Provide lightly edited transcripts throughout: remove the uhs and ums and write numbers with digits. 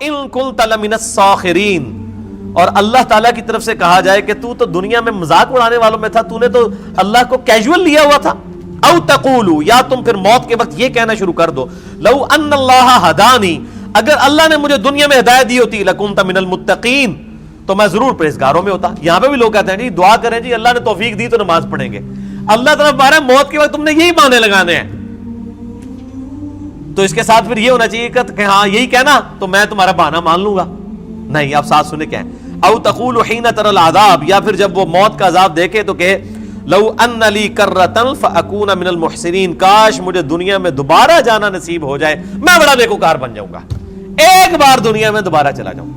ان کنت لمن الساخرین، اور اللہ تعالیٰ کی طرف سے کہا جائے کہ تو دنیا میں مذاق اڑانے والوں میں تھا، تو نے تو اللہ کو کیجول لیا ہوا تھا. او تقولوا، یا تم پھر موت کے وقت یہ کہنا شروع کر دو، لو ان اللہ ہدانی، اگر اللہ نے مجھے دنیا میں ہدایت دی ہوتی، لکنت من المتقین، تو میں ضرور پرہیزگاروں میں ہوتا. یہاں پہ بھی لوگ کہتے ہیں جی دعا کریں جی اللہ نے توفیق دی تو نماز پڑھیں گے. اللہ تعالیٰ بارہ موت کے وقت تم نے یہی بہانے لگانے ہیں، تو اس کے ساتھ پھر یہ ہونا چاہیے کہ ہاں یہی کہنا تو میں تمہارا بہانہ مان لوں گا. نہیں، آپ ساتھ سنے کیا ہے، او تقول حین تر العذاب، یا پھر جب وہ موت کا عذاب دیکھے تو کہے لو ان لی کرۃ فاکون من المحسنین، کاش مجھے دنیا میں دوبارہ جانا نصیب ہو جائے، میں بڑا نیکوکار بن جاؤں گا، ایک بار دنیا میں دوبارہ چلا جاؤں.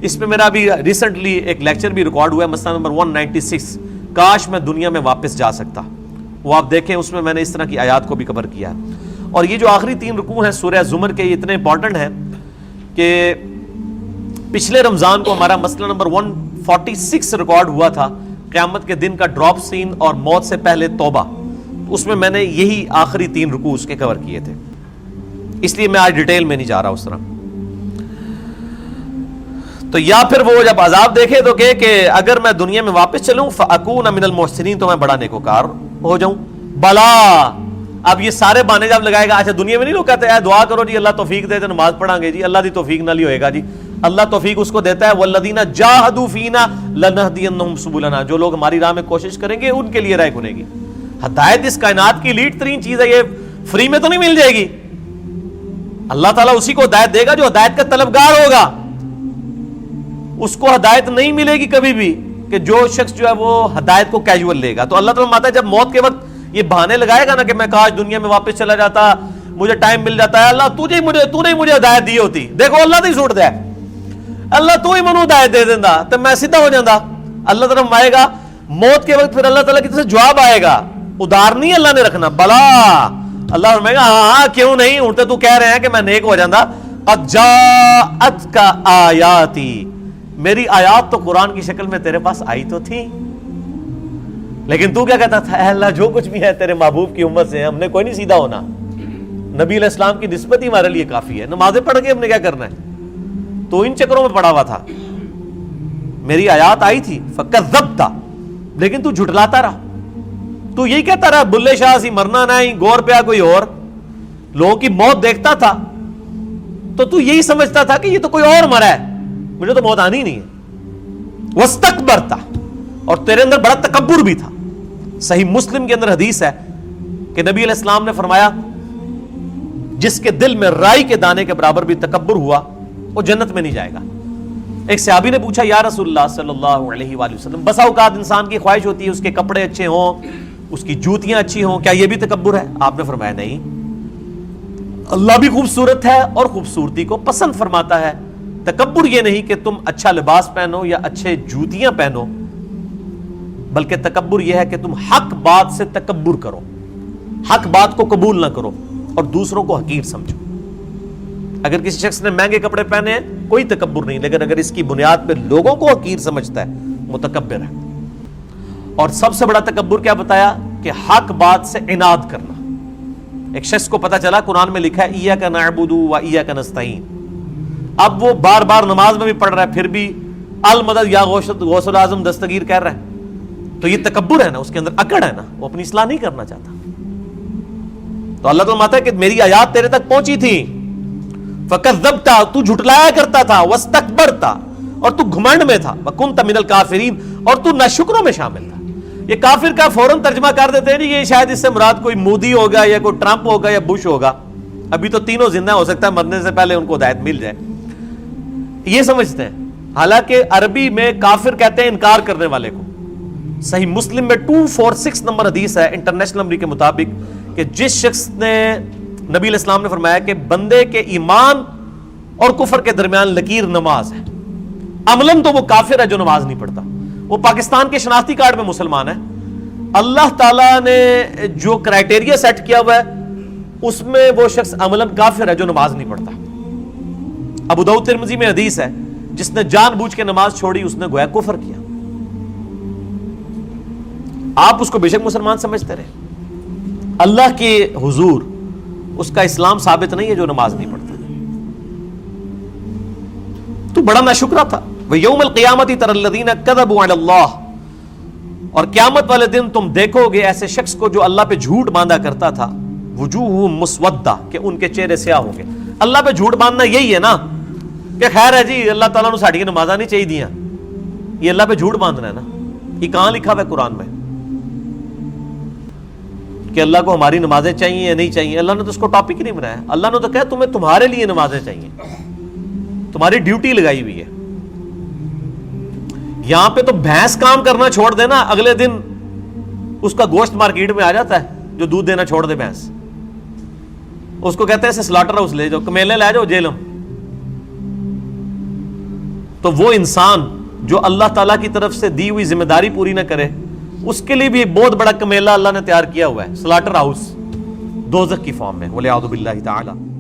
اس پہ میرا بھی ریسنٹلی ایک لیکچر بھی ریکارڈ ہوا ہے، مسئلہ نمبر 196، کاش میں دنیا میں واپس جا سکتا. وہ آپ دیکھیں، اس میں نے اس طرح کی آیات کو بھی کور کیا ہے. اور یہ جو آخری 3 رکوع ہیں سورہ زمر کے، یہ اتنے امپورٹنٹ ہیں کہ پچھلے رمضان کو ہمارا مسئلہ نمبر 146 ریکارڈ ہوا تھا، قیامت کے دن کا ڈراپ سین اور موت سے پہلے توبہ. اس میں نے یہی آخری 3 رکوع اس کے کور کیے تھے، اس لیے میں آج ڈیٹیل میں نہیں جا رہا اس طرح. تو یا پھر وہ جب عذاب دیکھے تو کہ اگر میں دنیا میں واپس چلوں فاکون من المحسنین، تو میں بڑا نیکوکار ہو جاؤں. بلا، اب یہ سارے بہانے جب لگائے گا، اچھا دنیا میں نہیں لوگ کہتے ہیں دعا کرو جی اللہ توفیق دے تو نماز پڑھیں گے جی، اللہ دی توفیق نہ لی ہوئے گا جی. اللہ توفیق اس کو دیتا ہے، والذین جاہدوا فینا لنہدینہم سبلنا، جو لوگ ہماری راہ میں کوشش کریں گے ان کے لیے راہ کھلے گی. ہدایت اس کائنات کی لیڈ ترین چیز ہے، یہ فری میں تو نہیں مل جائے گی. اللہ تعالیٰ اسی کو ہدایت دے گا جو ہدایت کا طلبگار ہوگا. اس کو ہدایت نہیں ملے گی کبھی بھی کہ جو شخص جو ہے وہ ہدایت کو کیجول لے گا. تو اللہ تعالیٰ ماتا ہے جب موت کے وقت یہ بہانے لگائے گا نا کہ میں کاش دنیا میں واپس چلا جاتا، مجھے ٹائم مل جاتا ہے، اللہ تو نے مجھے ہدایت دی ہوتی، دیکھو اللہ تو ہی سوٹ دے، اللہ تو ہی منو ہدایت دے دینا تو میں سیدھا ہو جاتا. اللہ تعالیٰ آئے گا موت کے وقت، پھر اللہ تعالیٰ کی طرف سے جواب آئے گا، ادار نہیں اللہ نے رکھنا. بلا، اللہ فرمائے گا ہاں کیوں نہیں، اڑتے تو کہہ رہے ہیں کہ میں نیک ہو جاتا. قد جاءتک آیاتی، میری آیات تو قرآن کی شکل میں تیرے پاس آئی تو تھی، لیکن تو کیا کہتا تھا، اے اللہ جو کچھ بھی ہے تیرے محبوب کی امت سے، ہم نے کوئی نہیں سیدھا ہونا، نبی علیہ السلام کی نسبت ہی ہمارے لیے کافی ہے، نمازیں پڑھ کے ہم نے کیا کرنا ہے. تو ان چکروں میں پڑا ہوا تھا. میری آیات آئی تھی فکذبت، لیکن تو جھٹلاتا رہا، تو یہی کہتا رہا بلے شاہ سی مرنا نہیں، گور پیا کوئی اور. لوگوں کی موت دیکھتا تھا تو یہی سمجھتا تھا کہ یہ تو کوئی اور مرا ہے، مجھے تو موت آنی نہیں ہے. واستکبرت، اور تیرے اندر بڑا تکبر بھی تھا. صحیح مسلم کے اندر حدیث ہے کہ نبی علیہ السلام نے فرمایا جس کے دل میں رائی کے دانے کے برابر بھی تکبر ہوا وہ جنت میں نہیں جائے گا. ایک صحابی نے پوچھا یا رسول اللہ صلی اللہ علیہ وآلہ وسلم، بسا اوقات انسان کی خواہش ہوتی ہے اس کے کپڑے اچھے ہوں، اس کی جوتیاں اچھی ہوں، کیا یہ بھی تکبر ہے؟ آپ نے فرمایا نہیں، اللہ بھی خوبصورت ہے اور خوبصورتی کو پسند فرماتا ہے. تکبر یہ نہیں کہ تم اچھا لباس پہنو یا اچھے جوتیاں پہنو، بلکہ تکبر یہ ہے کہ تم حق بات سے تکبر کرو، حق بات کو قبول نہ کرو اور دوسروں کو حقیر سمجھو. اگر کسی شخص نے مہنگے کپڑے پہنے ہیں کوئی تکبر نہیں، لیکن اگر اس کی بنیاد پہ لوگوں کو حقیر سمجھتا ہے متکبر ہے. اور سب سے بڑا تکبر کیا بتایا کہ حق بات سے عناد کرنا. ایک شخص کو پتا چلا قرآن میں لکھا ہے ایاک نعبد و ایاک نستعین، اب وہ بار بار نماز میں بھی پڑھ رہا ہے پھر بھی المدد یا غوث الاعظم دستگیر کہہ رہا ہے، تو یہ تکبر ہے نا، اس کے اندر اکڑ ہے نا، وہ اپنی اصلاح نہیں کرنا چاہتا. تو اللہ تعالیٰ ماتا ہے کہ میری آیات تیرے تک پہنچی تھی، فکذبت، تو جھٹلایا کرتا تھا، واستکبرت، اور تو گھمنڈ میں تھا، وکنت من الکافرین، اور تو ناشکروں میں شامل تھا. یہ کافر کا فوراً ترجمہ کر دیتے ہیں یہ شاید اس سے مراد کوئی مودی ہوگا یا کوئی ٹرمپ ہوگا یا بش ہوگا، ابھی تو تینوں زندہ، ہو سکتا ہے مرنے سے پہلے ان کو ہدایت مل جائے، یہ سمجھتے ہیں. حالانکہ عربی میں کافر کہتے ہیں انکار کرنے والے کو. صحیح مسلم میں 246 نمبر حدیث ہے انٹرنیشنل نمبر کے مطابق کہ جس شخص نے، نبی علیہ السلام نے فرمایا کہ بندے کے ایمان اور کفر کے درمیان لکیر نماز ہے. عملاً تو وہ کافر ہے جو نماز نہیں پڑھتا، وہ پاکستان کے شناختی کارڈ میں مسلمان ہے. اللہ تعالیٰ نے جو کرائٹیریا سیٹ کیا ہوا ہے اس میں وہ شخص عملاً کافر ہے جو نماز نہیں پڑھتا. ابو داؤد ترمذی میں حدیث ہے جس نے جان بوجھ کے نماز چھوڑی اس نے گویا کفر کیا. آپ اس کو بے شک مسلمان سمجھتے رہے، اللہ کے حضور اس کا اسلام ثابت نہیں ہے جو نماز نہیں پڑھتا. بڑا ناشکرا تھا. وَيَوْمَ الْقِيَامَةِ تَرَى الَّذِينَ كَذَبُوا عَلَى اللَّهِ, اور قیامت والے دن تم دیکھو گے ایسے شخص کو جو اللہ پہ جھوٹ باندھا کرتا تھا. وجوہہم مسودہ, کہ ان کے چہرے سیاہ ہوں گے. اللہ پہ جھوٹ باندھنا یہی ہے نا کہ خیر ہے جی اللہ تعالیٰ نے ساڑی نمازاں نہیں چاہیے دیاں, یہ اللہ پہ جھوٹ باندھنا ہے نا. یہ کہاں لکھا ہوا ہے قرآن میں کہ اللہ کو ہماری نمازیں چاہیے یا نہیں چاہیے؟ اللہ نے تو اس کو ٹاپک ہی نہیں بنایا. اللہ نے تو کہا تمہیں تمہارے لیے نمازیں چاہیے, تمہاری ڈیوٹی لگائی ہوئی ہے. یہاں پہ تو بھینس کام کرنا چھوڑ دینا, اگلے دن اس کا گوشت مارکیٹ میں آ جاتا ہے, جو دودھ دینا چھوڑ دے بھینس, اس کو کہتے ہیں اسے سلاٹر ہاؤس لے جاؤ, کمیلے لے جاؤ جیلم. تو وہ انسان جو اللہ تعالیٰ کی طرف سے دی ہوئی ذمہ داری پوری نہ کرے, اس کے لیے بھی ایک بہت بڑا کمیلہ اللہ نے تیار کیا ہوا ہے, سلاٹر ہاؤس دوزخ کی فارم میں. وَلِعَوْذُ بِاللَّهِ تَعَالَى.